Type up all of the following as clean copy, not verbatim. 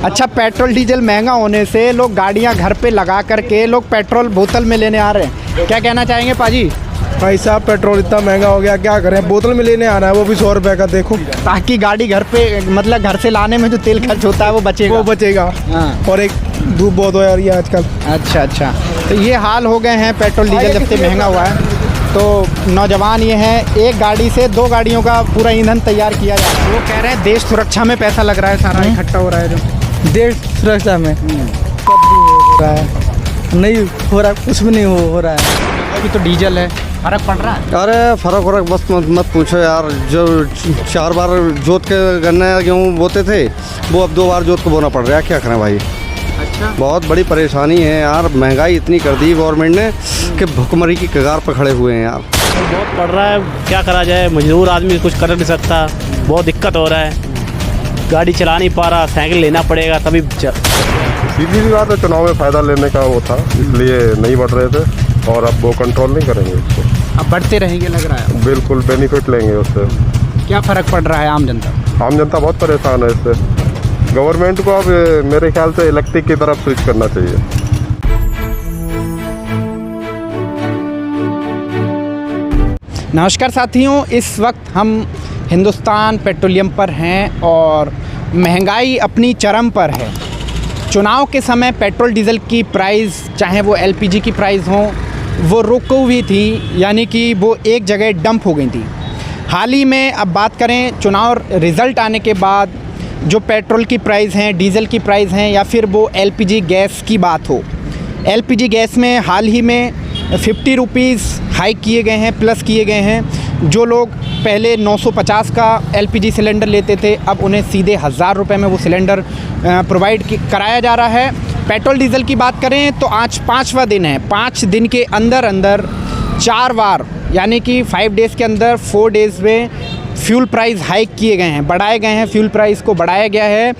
अच्छा, petrol diesel महंगा होने से लोग गाड़ियां घर पे लगा करके लोग पेट्रोल बोतल में लेने आ रहे हैं, क्या कहना चाहेंगे पाजी? भाई साहब पेट्रोल इतना महंगा हो गया, क्या करें, बोतल में लेने आ रहा है वो भी 100 रुपए का। देखो, ताकि गाड़ी घर पे मतलब घर से लाने में जो तेल खर्च होता है वो बचेगा। हाँ। और एक धूप बहुत हो रही है आजकल। अच्छा, तो ये हाल हो गए हैं पेट्रोल डीजल जब से महंगा हुआ है। तो नौजवान ये हैं, एक गाड़ी से 2 गाड़ियों का पूरा ईंधन तैयार किया जा रहा है। वो कह रहे हैं देश सुरक्षा में पैसा लग रहा है, सारा इकट्ठा हो रहा है जो देश सुरक्षा में कब हो रहा है, नहीं हो रहा, कुछ भी नहीं हो रहा है। अभी तो डीजल है, फर्क पड़ रहा है। अरे फर्क बस मत पूछो यार। जो 4 बार जोत के गन्ना गेहूँ बोते थे वो अब 2 बार जोत को बोना पड़ रहा है। क्या करें भाई, अच्छा, बहुत बड़ी परेशानी है यार। महंगाई इतनी कर दी गवर्नमेंट ने कि भुखमरी की कगार पर खड़े हुए हैं यार। बहुत पड़ रहा है, क्या करा जाए, मजदूर आदमी कुछ कर नहीं सकता, बहुत दिक्कत हो रहा है, गाड़ी चला नहीं पा रहा, साइकिल लेना पड़ेगा तभी। सीधी सी बात है, चुनाव में फ़ायदा लेने का वो था, इसलिए नहीं बढ़ रहे थे और अब वो कंट्रोल नहीं करेंगे इसको। अब बढ़ते रहेंगे लग रहा है। बिल्कुल बेनिफिट लेंगे उससे। क्या फ़र्क पड़ रहा है आम जनता? बहुत परेशान है इससे। गवर्नमेंट को अब मेरे ख्याल से इलेक्ट्रिक की तरफ स्विच करना चाहिए। नमस्कार साथियों, इस वक्त हम हिंदुस्तान पेट्रोलियम पर हैं और महंगाई अपनी चरम पर है। चुनाव के समय पेट्रोल डीजल की प्राइस, चाहे वो एलपीजी की प्राइस हो, वो रुकी हुई थी, यानी कि वो एक जगह डंप हो गई थी। हाल ही में अब बात करें चुनाव रिज़ल्ट आने के बाद, जो पेट्रोल की प्राइस हैं, डीजल की प्राइस हैं, या फिर वो एलपीजी गैस की बात हो। एलपीजी गैस में हाल ही में 50 रुपीज़ हाइक किए गए हैं, प्लस किए गए हैं। जो लोग पहले 950 का एलपीजी सिलेंडर लेते थे, अब उन्हें सीधे 1000 रुपये में वो सिलेंडर प्रोवाइड कराया जा रहा है। पेट्रोल डीजल की बात करें तो आज 5वां दिन है। 5 दिन के अंदर 4 बार, यानी कि 5 डेज़ के अंदर 4 डेज़ में फ्यूल प्राइस हाइक किए गए हैं, बढ़ाए गए हैं। फ्यूल प्राइस को बढ़ाया गया है।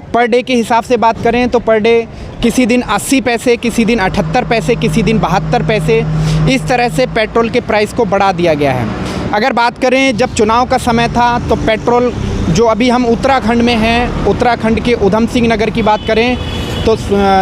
पर डे के हिसाब से बात करें तो पर डे किसी दिन 80 पैसे, किसी दिन 78 पैसे, किसी दिन 72 पैसे, इस तरह से पेट्रोल के प्राइस को बढ़ा दिया गया है। अगर बात करें जब चुनाव का समय था तो पेट्रोल, जो अभी हम उत्तराखंड में हैं, उत्तराखंड के उधम सिंह नगर की बात करें तो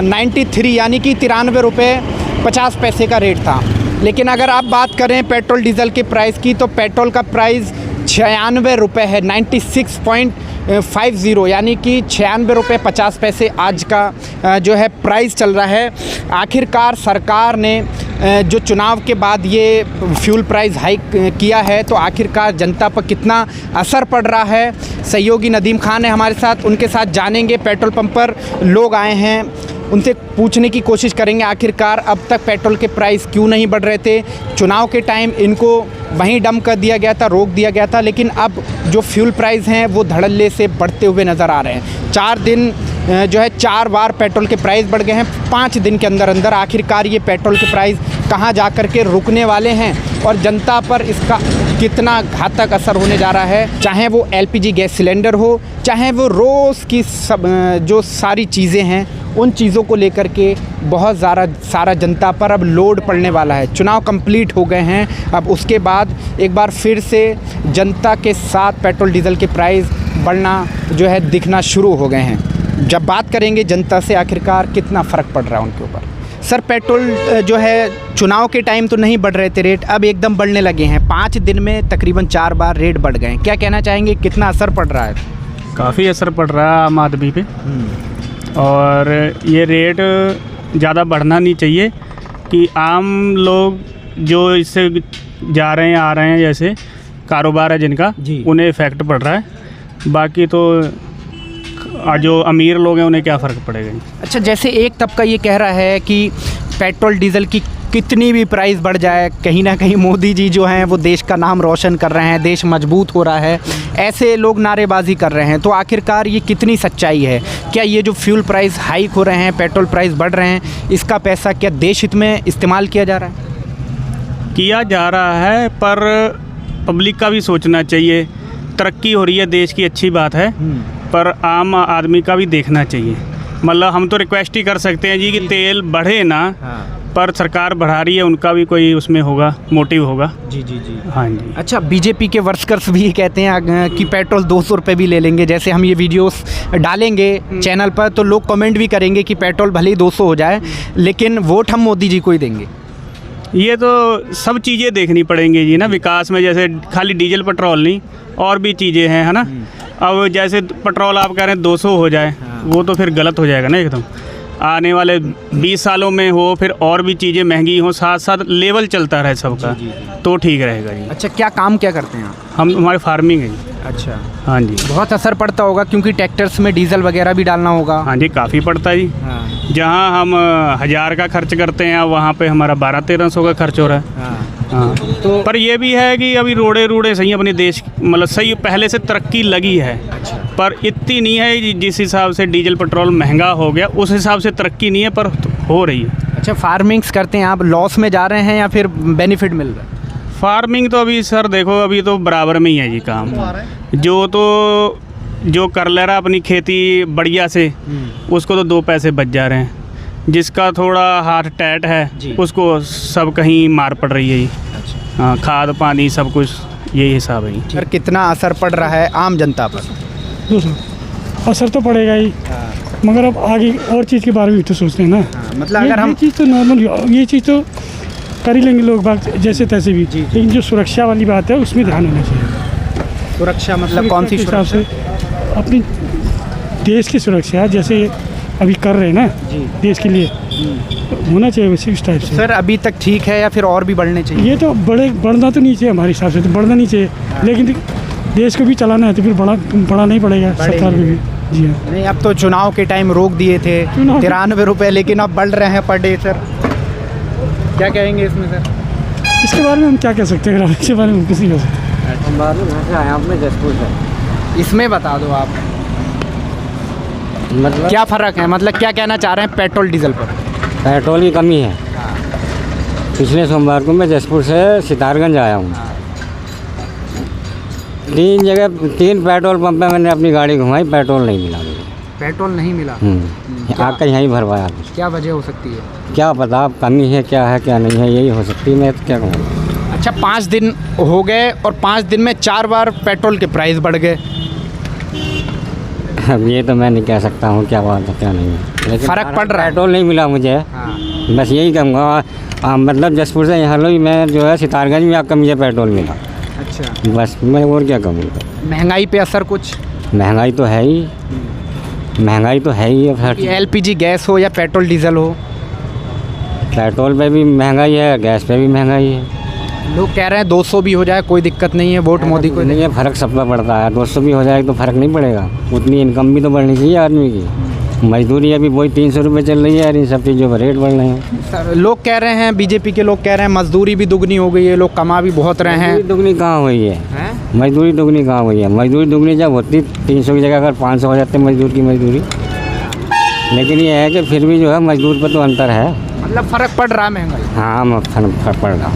93 यानी कि 93 रुपये 50 पैसे का रेट था। लेकिन अगर आप बात करें पेट्रोल डीजल के प्राइस की तो पेट्रोल का प्राइस 96 रुपये है, 96.50, यानी कि 96 रुपये 50 पैसे आज का जो है प्राइस चल रहा है। आखिरकार सरकार ने जो चुनाव के बाद ये फ्यूल प्राइस हाइक किया है, तो आखिरकार जनता पर कितना असर पड़ रहा है। सहयोगी नदीम खान है हमारे साथ, उनके साथ जानेंगे। पेट्रोल पंप पर लोग आए हैं, उनसे पूछने की कोशिश करेंगे आखिरकार अब तक पेट्रोल के प्राइस क्यों नहीं बढ़ रहे थे। चुनाव के टाइम इनको वहीं डंप कर दिया गया था, रोक दिया गया था, लेकिन अब जो फ्यूल प्राइस हैं वो धड़ल्ले से बढ़ते हुए नज़र आ रहे हैं। 4 दिन जो है 4 बार पेट्रोल के प्राइस बढ़ गए हैं 5 दिन के अंदर। आखिरकार ये पेट्रोल के प्राइस कहाँ जा कर के रुकने वाले हैं और जनता पर इसका कितना घातक असर होने जा रहा है, चाहे वो एलपीजी गैस सिलेंडर हो, चाहे वो रोज़ की सब जो सारी चीज़ें हैं, उन चीज़ों को लेकर के बहुत सारा जनता पर अब लोड पड़ने वाला है। चुनाव कंप्लीट हो गए हैं, अब उसके बाद एक बार फिर से जनता के साथ पेट्रोल डीजल के प्राइस बढ़ना जो है दिखना शुरू हो गए हैं। जब बात करेंगे जनता से आखिरकार कितना फ़र्क पड़ रहा है उनके ऊपर। सर, पेट्रोल जो है चुनाव के टाइम तो नहीं बढ़ रहे थे रेट, अब एकदम बढ़ने लगे हैं। 5 दिन में तकरीबन 4 बार रेट बढ़ गए हैं। क्या कहना चाहेंगे, कितना असर पड़ रहा है? काफ़ी असर पड़ रहा है आम आदमी पे, और ये रेट ज़्यादा बढ़ना नहीं चाहिए कि आम लोग जो इससे जा रहे हैं आ रहे हैं, जैसे कारोबार है जिनका, उन्हें इफ़ेक्ट पड़ रहा है। बाकी तो जो अमीर लोग हैं उन्हें क्या फ़र्क पड़ेगा। अच्छा, जैसे एक तबका ये कह रहा है कि पेट्रोल डीजल की कितनी भी प्राइस बढ़ जाए, कहीं ना कहीं मोदी जी जो हैं वो देश का नाम रोशन कर रहे हैं, देश मजबूत हो रहा है, ऐसे लोग नारेबाजी कर रहे हैं। तो आखिरकार ये कितनी सच्चाई है? क्या ये जो फ्यूल प्राइस हाइक हो रहे हैं, पेट्रोल प्राइस बढ़ रहे हैं, इसका पैसा क्या देश हित में इस्तेमाल किया जा रहा है? किया जा रहा है, पर पब्लिक का भी सोचना चाहिए। तरक्की हो रही है देश की, अच्छी बात है, पर आम आदमी का भी देखना चाहिए। मतलब हम तो रिक्वेस्ट ही कर सकते हैं जी कि तेल बढ़े ना, पर सरकार बढ़ा रही है, उनका भी कोई उसमें होगा, मोटिव होगा। जी जी जी। हाँ जी। अच्छा, बीजेपी के वर्कर्स भी कहते हैं कि पेट्रोल 200 रुपये भी ले लेंगे। जैसे हम ये वीडियोस डालेंगे चैनल पर तो लोग कमेंट भी करेंगे कि पेट्रोल भले ही 200 हो जाए लेकिन वोट हम मोदी जी को ही देंगे। ये तो सब चीज़ें देखनी पड़ेंगी जी ना, विकास में जैसे खाली डीजल पेट्रोल नहीं, और भी चीज़ें हैं, है ना। अब जैसे पेट्रोल आप कह रहे हैं 200 हो जाए, वो तो फिर गलत हो जाएगा ना एकदम। आने वाले 20 सालों में हो फिर और भी चीज़ें महंगी हो, साथ साथ लेवल चलता रहे सबका, तो ठीक रहेगा जी। अच्छा, क्या काम क्या करते हैं आप? हम हमारे फार्मिंग है जी। अच्छा, हाँ जी। बहुत असर पड़ता होगा क्योंकि ट्रैक्टर्स में डीजल वगैरह भी डालना होगा। हाँ जी, काफ़ी पड़ता है जी। जहाँ हम 1000 का खर्च करते हैं वहाँ पे हमारा 1200-1300 का खर्च हो रहा है। हाँ, तो पर ये भी है कि अभी रोडे सही अपने देश मतलब सही पहले से तरक्की लगी है। अच्छा। पर इतनी नहीं है, जिस हिसाब से डीजल पेट्रोल महंगा हो गया उस हिसाब से तरक्की नहीं है, पर हो रही है। अच्छा, फार्मिंग्स करते हैं आप, लॉस में जा रहे हैं या फिर बेनिफिट मिल रहा है? फार्मिंग तो अभी सर देखो अभी तो बराबर में ही है जी काम। जो कर ले रहा अपनी खेती बढ़िया से, उसको तो 2 पैसे बच जा रहे हैं। जिसका थोड़ा हाथ टाइट है उसको सब कहीं मार पड़ रही है जी। हाँ, खाद पानी सब कुछ यही हिसाब है। सर, कितना असर पड़ रहा है आम जनता पर? असर तो पड़ेगा ही, मगर अब आगे और चीज़ के बारे में भी तो सोचते हैं ना। मतलब अगर हम ये चीज़ तो नॉर्मल, ये चीज़ तो कर ही लेंगे लोग बाग जैसे तैसे भी, लेकिन जो सुरक्षा वाली बात है उसमें ध्यान होना चाहिए। सुरक्षा मतलब कौन सी हिसाब सुरक्षा? से अपनी देश की सुरक्षा जैसे अभी कर रहे हैं ना देश के लिए, होना चाहिए वैसे इस टाइप से। सर, अभी तक ठीक है या फिर और भी बढ़ने चाहिए? ये तो बढ़ना तो नहीं चाहिए, हमारे हिसाब से तो बढ़ना नहीं चाहिए, लेकिन देश को भी चलाना है तो फिर बढ़ाना ही पड़ेगा सरकार को भी। जी हाँ। नहीं, अब तो चुनाव के टाइम रोक दिए थे 93 रुपये, लेकिन अब बढ़ रहे हैं पर डे। सर, क्या कहेंगे इसमें सर? इसके बारे में हम क्या कह सकते हैं, इसके बारे में हम किसी कह सकते हैं। इसमें बता दो आप, मतलब क्या फ़र्क है, मतलब क्या कहना चाह रहे हैं पेट्रोल डीजल पर? पेट्रोल की कमी है। पिछले सोमवार को मैं जसपुर से सितारगंज आया हूँ। 3 पेट्रोल पंप पे मैंने अपनी गाड़ी घुमाई, पेट्रोल नहीं मिला मुझे। पेट्रोल नहीं मिला? आकर यहीं भरवाया। क्या वजह हो सकती है? क्या पता, अब कमी है क्या है क्या नहीं है, यही हो सकती है, मैं तो क्या कहूँ। अच्छा, 5 दिन हो गए और 5 दिन में 4 बार पेट्रोल के प्राइस बढ़ गए। अब ये तो मैं नहीं कह सकता हूँ क्या बात है क्या नहीं है, लेकिन फ़र्क पड़ रहा है। पेट्रोल नहीं मिला मुझे। बस यही कहूँगा, मतलब जसपुर से यहाँ लो मैं जो है सितारगंज में आपका मुझे पेट्रोल मिला। अच्छा, बस मैं और क्या कहूँ। महंगाई पे असर कुछ? महंगाई तो है ही, महंगाई तो है ही। अब LPG गैस हो या पेट्रोल डीजल हो, पेट्रोल पे भी महंगाई है, गैस पे भी महंगाई है। लोग कह रहे हैं 200 भी हो जाए कोई दिक्कत नहीं है, वोट मोदी को नहीं है। फ़र्क सबका पड़ता है, 200 भी हो जाए तो फ़र्क नहीं पड़ेगा, उतनी इनकम भी तो बढ़नी चाहिए आदमी की। मजदूरी अभी वही 300 रुपये चल रही है यार, इन सब चीज़ों पर रेट बढ़ रहे हैं। लोग कह रहे हैं, बीजेपी के लोग कह रहे हैं मजदूरी भी दुगनी हो गई है, लोग कमा भी बहुत रहे हैं। दुगनी कहाँ हुई है? मजदूरी दुगनी कहाँ हुई है? मजदूरी दुगनी जब होती 300 की जगह अगर 500 हो जाते मजदूर की मजदूरी। लेकिन ये है कि फिर भी जो है मजदूर पर तो अंतर है, मतलब फ़र्क पड़ रहा है महंगाई। हाँ, फर्क पड़ रहा।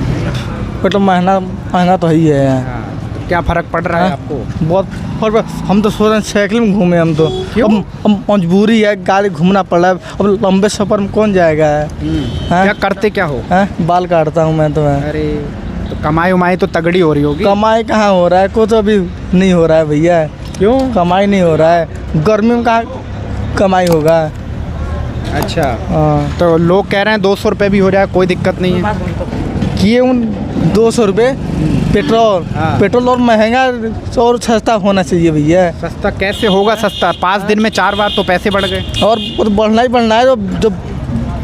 पेट्रोल महंगा तो ही है। क्या फ़र्क पड़ रहा है आपको? बहुत फर्क। हम तो सोच रहे हैं साइकिल में घूमे, हम तो अब मजबूरी है, गाड़ी घूमना पड़ रहा है। अब लंबे सफ़र में कौन जाएगा? क्या करते क्या हो? बाल काटता हूँ मैं तो। अरे, तो कमाई उमाई तो तगड़ी हो रही होगी। कमाई कहाँ हो रहा है, कुछ अभी नहीं हो रहा है भैया। क्यों कमाई नहीं हो रहा है? गर्मी में कहाँ कमाई होगा? अच्छा, तो लोग कह रहे हैं 200 रुपये भी हो जाए कोई दिक्कत नहीं है। किए उन 200 रुपये पेट्रोल और महंगा और सस्ता होना चाहिए भैया। सस्ता कैसे होगा? सस्ता 5 दिन में 4 बार तो पैसे बढ़ गए, और वो तो बढ़ना ही बढ़ना है। जो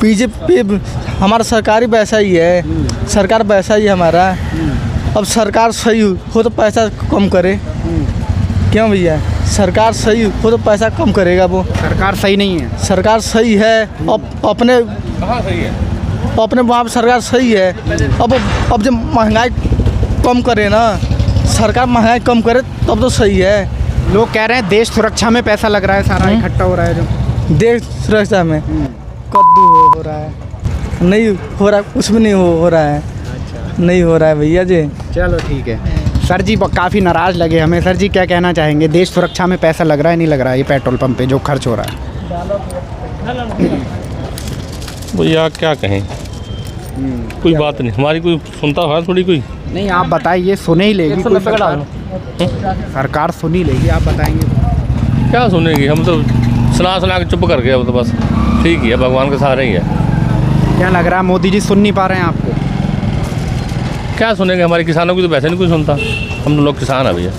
बीजेपी हमारा सरकारी वैसा ही है, सरकार वैसा ही है हमारा। अब सरकार सही हो तो पैसा कम करे, क्यों भैया? सरकार सही हो तो पैसा कम करेगा। वो सरकार सही नहीं है। सरकार सही है, अपने वहाँ पर सरकार सही है। अब जब महंगाई कम करे ना, सरकार महंगाई कम करे तब तो सही है। लोग कह रहे हैं देश सुरक्षा में पैसा लग रहा है, सारा इकट्ठा हो रहा है। जो देश सुरक्षा में कद्दू हो रहा है, नहीं हो रहा, कुछ भी नहीं हो रहा है। नहीं हो रहा है भैया जी। चलो ठीक है। सर जी काफ़ी नाराज़ लगे हमें। सर जी क्या कहना चाहेंगे, देश सुरक्षा में पैसा लग रहा है नहीं लग रहा है ये पेट्रोल पंप पे जो खर्च हो रहा है? भैया क्या कहें, कोई बात नहीं, हमारी कोई सुनता है थोड़ी कोई। नहीं आप बताइए, सुने ही लेगी कोई सरकार सुन ही लेगी, आप बताएंगे क्या सुनेगी, हम तो सुना के चुप कर गए, अब तो बस ठीक ही है, भगवान के सहारे ही है। क्या लग रहा है मोदी जी सुन नहीं पा रहे हैं आपको? क्या सुनेंगे, हमारे किसानों की तो वैसे नहीं कोई सुनता, हम लोग किसान है भैया।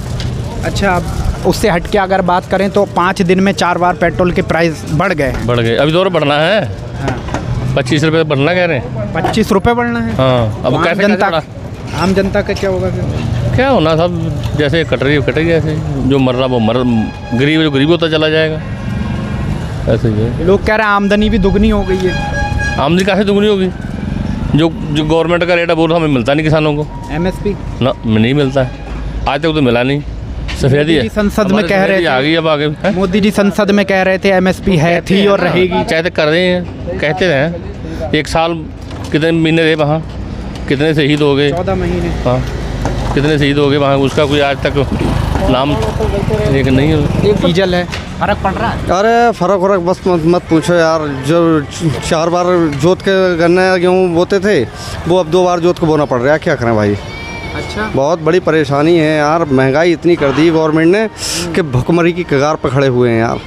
अच्छा, अब उससे हट के अगर बात करें तो 5 दिन में 4 बार पेट्रोल के प्राइस बढ़ गए हैं। बढ़ गए, अभी तो और बढ़ना है। हाँ। 25 रुपये बढ़ना कह रहे हैं। 25 रुपये बढ़ना है। हाँ, अब आम कैसे जनता, बढ़ा? आम जनता का क्या होगा फिर? क्या होना, सब जैसे कट रही है कटेगी, ऐसे जो मर रहा वो मर, गरीब जो गरीब होता चला जाएगा, ऐसे ही है। लोग कह रहे हैं आमदनी भी दुगनी हो गई है। आमदनी कैसे दुगनी होगी? जो गवर्नमेंट का रेट है वो तो हमें मिलता नहीं किसानों को। MSP ना नहीं मिलता है, आज तक तो मिला नहीं। सफेदी है, संसद में कह रहे थे, आ गई अब आगे है? मोदी जी संसद में कह रहे थे MSP है, थी और रहेगी। कहते कर रहे हैं, कहते हैं। 1 साल कितने महीने रहे वहाँ, कितने शहीद हो गए? 14 महीने। हाँ, कितने शहीद हो गए वहाँ, उसका कोई आज तक नाम एक नहीं है। डीजल है, फर्क पड़ रहा है? अरे फ़र्क बस मत पूछो यार। जो 4 बार जोत के गन्ना गेहूँ बोते थे, वो अब 2 बार जोत के बोना पड़ रहा है। क्या करें भाई? अच्छा, बहुत बड़ी परेशानी है यार। महंगाई इतनी कर दी गवर्नमेंट ने कि भुखमरी की कगार पर खड़े हुए हैं यार।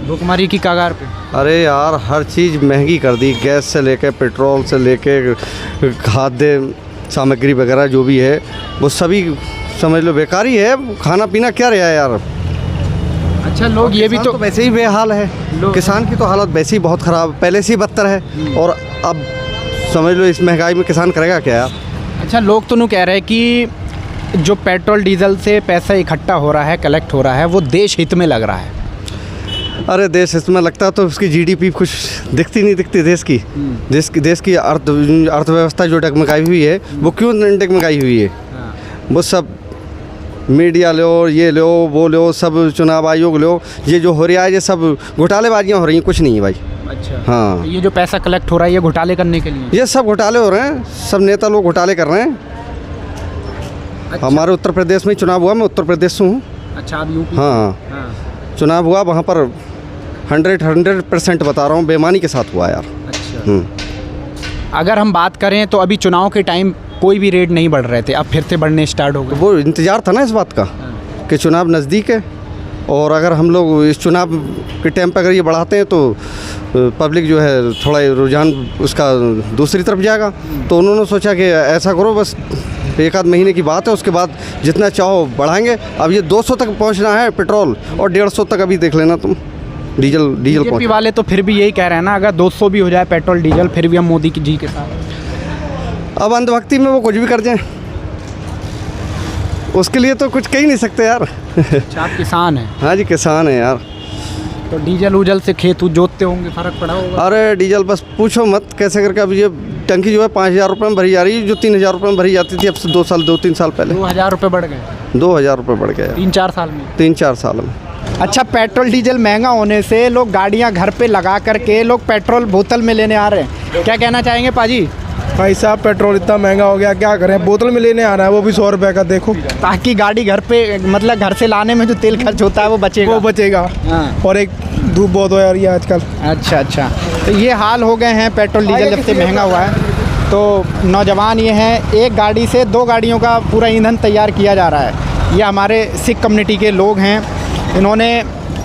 भुखमरी की कगार पे? अरे यार, हर चीज़ महंगी कर दी, गैस से लेके पेट्रोल से लेके खाद्य सामग्री वगैरह जो भी है वो सभी समझ लो बेकार ही है। खाना पीना क्या रहा है यार। अच्छा, लोग ये भी तो वैसे ही बेहाल है, किसान की तो हालत वैसे ही बहुत ख़राब, पहले से ही बदतर है, और अब समझ लो इस महंगाई में किसान करेगा क्या यार। अच्छा, लोग तो यूँ कह रहे हैं कि जो पेट्रोल डीजल से पैसा इकट्ठा हो रहा है, कलेक्ट हो रहा है, वो देश हित में लग रहा है। अरे देश हित में लगता तो उसकी GDP कुछ दिखती नहीं दिखती देश की। देश की अर्थव्यवस्था जो डगमगाई हुई है, वो क्यों डगमगाई हुई है? वो सब मीडिया लो, ये लो, वो लो, सब चुनाव आयोग लो, ये जो हो रहा है ये सब घोटालेबाजियाँ हो रही हैं, कुछ नहीं है भाई। अच्छा, हाँ, ये जो पैसा कलेक्ट हो रहा है ये घोटाले करने के लिए? ये सब घोटाले हो रहे हैं, सब नेता लोग घोटाले कर रहे हैं। अच्छा। हमारे उत्तर प्रदेश में चुनाव हुआ, मैं उत्तर प्रदेश से हूँ। अच्छा, आप यूपी? हाँ, चुनाव हुआ, वहाँ पर 100% बता रहा हूँ, बेईमानी के साथ हुआ यार। अच्छा, अगर हम बात करें तो अभी चुनाव के टाइम कोई भी रेट नहीं बढ़ रहे थे, अब फिर से बढ़ने स्टार्ट हो गए। वो इंतज़ार था ना इस बात का कि चुनाव नज़दीक है, और अगर हम लोग इस चुनाव के टाइम पर अगर ये बढ़ाते हैं तो पब्लिक जो है थोड़ा रुझान उसका दूसरी तरफ जाएगा। तो उन्होंने सोचा कि ऐसा करो, बस 1 आध महीने की बात है, उसके बाद जितना चाहो बढ़ाएंगे। अब ये 200 तक पहुंचना है पेट्रोल, और 150 तक अभी देख लेना तुम डीजल बीजेपी वाले तो फिर भी यही कह रहे हैं ना, अगर 200 भी हो जाए पेट्रोल डीजल फिर भी हम मोदी जी के साथ। अब अंधभक्ति में वो कुछ भी कर जाएं, उसके लिए तो कुछ कह ही नहीं सकते यार। अच्छा, आप किसान हैं? हाँ जी, किसान है यार। तो डीजल उजल से खेत जोतते होंगे, फ़र्क पड़ा होगा? अरे डीजल बस पूछो मत कैसे करके। अब ये टंकी जो है 5,000 रुपये में भरी जा रही है, जो 3,000 रुपये में भरी जाती थी अब से 2-3 साल पहले। 2,000 रुपये बढ़ गए? 2,000 रुपये बढ़ गया 3-4 साल में? 3-4 साल में। अच्छा, पेट्रोल डीजल महंगा होने से लोग गाड़ियां घर पे लगा करके लोग पेट्रोल बोतल में लेने आ रहे हैं, क्या कहना चाहेंगे पाजी? भाई साहब, पेट्रोल इतना महंगा हो गया, क्या करें, बोतल में लेने आ रहा है, वो भी 100 रुपये का। देखो, ताकि गाड़ी घर पे, मतलब घर से लाने में जो तेल खर्च होता है वो बचेगा। वो बचेगा। हाँ। और एक धूप बहुत हो रही है आजकल। अच्छा, तो ये हाल हो गए हैं पेट्रोल डीजल जब से महंगा हुआ है। तो नौजवान ये हैं, एक गाड़ी से 2 गाड़ियों का पूरा ईंधन तैयार किया जा रहा है। ये हमारे सिख कम्युनिटी के लोग हैं, इन्होंने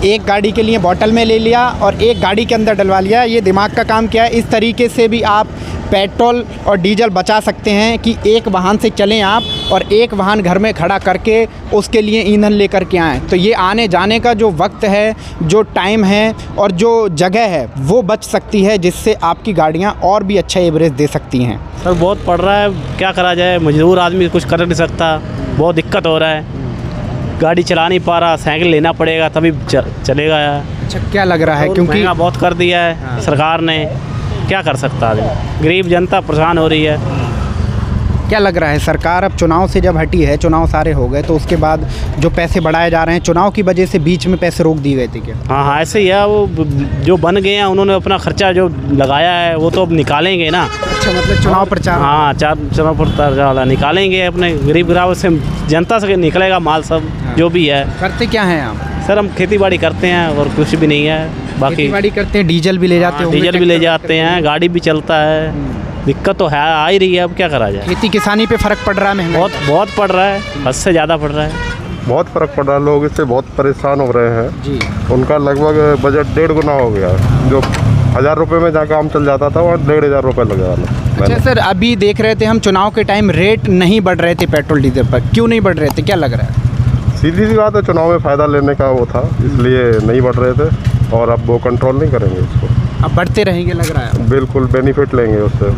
एक गाड़ी के लिए बोतल में ले लिया और एक गाड़ी के अंदर डलवा लिया। ये दिमाग का काम किया है। इस तरीके से भी आप पेट्रोल और डीजल बचा सकते हैं कि एक वाहन से चलें आप और एक वाहन घर में खड़ा करके उसके लिए ईंधन लेकर के आएँ। तो ये आने जाने का जो वक्त है, जो टाइम है और जो जगह है वो बच सकती है, जिससे आपकी गाड़ियाँ और भी अच्छा एवरेज दे सकती हैं। सर बहुत पड़ रहा है, क्या करा जाए, मजदूर आदमी कुछ कर नहीं सकता, बहुत दिक्कत हो रहा है, गाड़ी चला नहीं पा रहा, साइकिल लेना पड़ेगा तभी चलेगा यार। अच्छा, क्या लग रहा है, क्योंकि महंगा बहुत कर दिया है सरकार ने, क्या कर सकता आदमी, गरीब जनता परेशान हो रही है। क्या लग रहा है सरकार अब चुनाव से जब हटी है, चुनाव सारे हो गए, तो उसके बाद जो पैसे बढ़ाए जा रहे हैं, चुनाव की वजह से बीच में पैसे रोक दिए गए थे क्या? हाँ, ऐसे ही है, वो जो बन गए हैं उन्होंने अपना खर्चा जो लगाया है वो तो अब निकालेंगे ना। अच्छा, मतलब चुनाव प्रचार? हाँ, चुनाव प्रचार निकालेंगे, अपने गरीब ग्राहक से, जनता से निकलेगा माल सब। हाँ। जो भी है। करते क्या हैं आप? सर हम खेती बाड़ी करते हैं और कुछ भी नहीं है, बाकी खेती बाड़ी करते हैं, डीजल भी ले जाते हैं? डीजल भी ले जाते हैं, गाड़ी भी चलता है। दिक्कत तो है, आ ही रही है, अब क्या करा जाए। खेती किसानी पे फ़र्क पड़ रहा है महंगाई बहुत बहुत पड़ रहा है, हद से ज़्यादा पड़ रहा है। बहुत फ़र्क पड़ रहा है, लोग इससे बहुत परेशान हो रहे हैं जी। उनका लगभग बजट 1.5 गुना हो गया है। जो 1000 रुपये में जहाँ काम चल जाता था वहाँ 1,500 रुपये लग जाना। अच्छा सर, अभी देख रहे थे हम चुनाव के टाइम रेट नहीं बढ़ रहे थे पेट्रोल डीजल पर, क्यों नहीं बढ़ रहे थे, क्या लग रहा है? सीधी सी बात है, चुनाव में फ़ायदा लेने का वो था, इसलिए नहीं बढ़ रहे थे और अब वो कंट्रोल नहीं करेंगे उसको। अब बढ़ते रहेंगे लग रहा है। बिल्कुल बेनिफिट लेंगे उससे।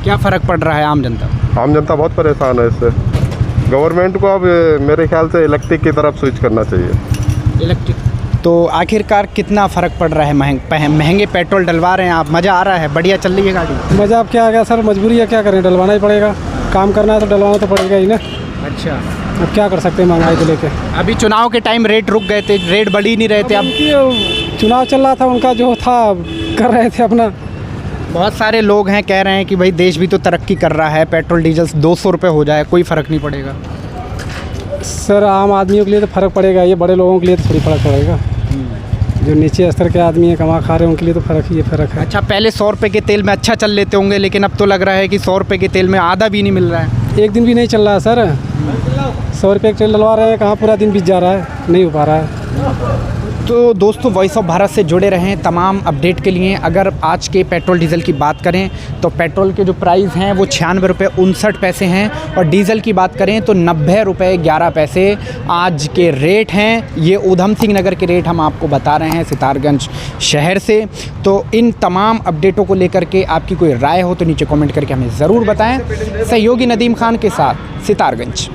क्या फ़र्क पड़ रहा है आम जनता? आम जनता बहुत परेशान है इससे। गवर्नमेंट को अब मेरे ख्याल से इलेक्ट्रिक की तरफ स्विच करना चाहिए। इलेक्ट्रिक। तो आखिरकार कितना फ़र्क पड़ रहा है? महंगे पेट्रोल डलवा रहे हैं आप, मज़ा आ रहा है, बढ़िया चल रही है गाड़ी? मज़ा अब क्या आ गया सर, मजबूरी है, क्या करें, डलवाना ही पड़ेगा। काम करना है तो डलवाना तो पड़ेगा ही ना। अच्छा, अब क्या कर सकते हैं महंगाई को लेके। अभी चुनाव के टाइम रेट रुक गए थे, रेट बढ़ ही नहीं रहे थे। अब चुनाव चल रहा था, उनका जो था कर रहे थे अपना। बहुत सारे लोग हैं कह रहे हैं कि भाई देश भी तो तरक्की कर रहा है, पेट्रोल डीजल 200 रुपये हो जाए, कोई फ़र्क नहीं पड़ेगा। सर आम आदमियों के लिए तो फ़र्क पड़ेगा, ये बड़े लोगों के लिए तो थोड़ी फ़र्क पड़ेगा। जो नीचे स्तर के आदमी हैं, कमा खा रहे हैं, उनके लिए तो फ़र्क है। अच्छा, पहले 100 रुपये के तेल में अच्छा चल लेते होंगे, लेकिन अब तो लग रहा है कि 100 रुपये के तेल में आधा भी नहीं मिल रहा है। एक दिन भी नहीं चल रहा है सर, 100 रुपये का तेल डलवा रहे हैं, कहाँ पूरा दिन बीत जा रहा है, नहीं हो पा रहा है। तो दोस्तों, वॉइस ऑफ भारत से जुड़े रहें तमाम अपडेट के लिए। अगर आज के पेट्रोल डीजल की बात करें तो पेट्रोल के जो प्राइस हैं वो 96 रुपये 59 पैसे हैं, और डीजल की बात करें तो 90 रुपये 11 पैसे आज के रेट हैं। ये ऊधम सिंह नगर के रेट हम आपको बता रहे हैं सितारगंज शहर से। तो इन तमाम अपडेटों को लेकर के आपकी कोई राय हो तो नीचे कमेंट करके हमें ज़रूर बताएं। सहयोगी नदीम खान के साथ सितारगंज।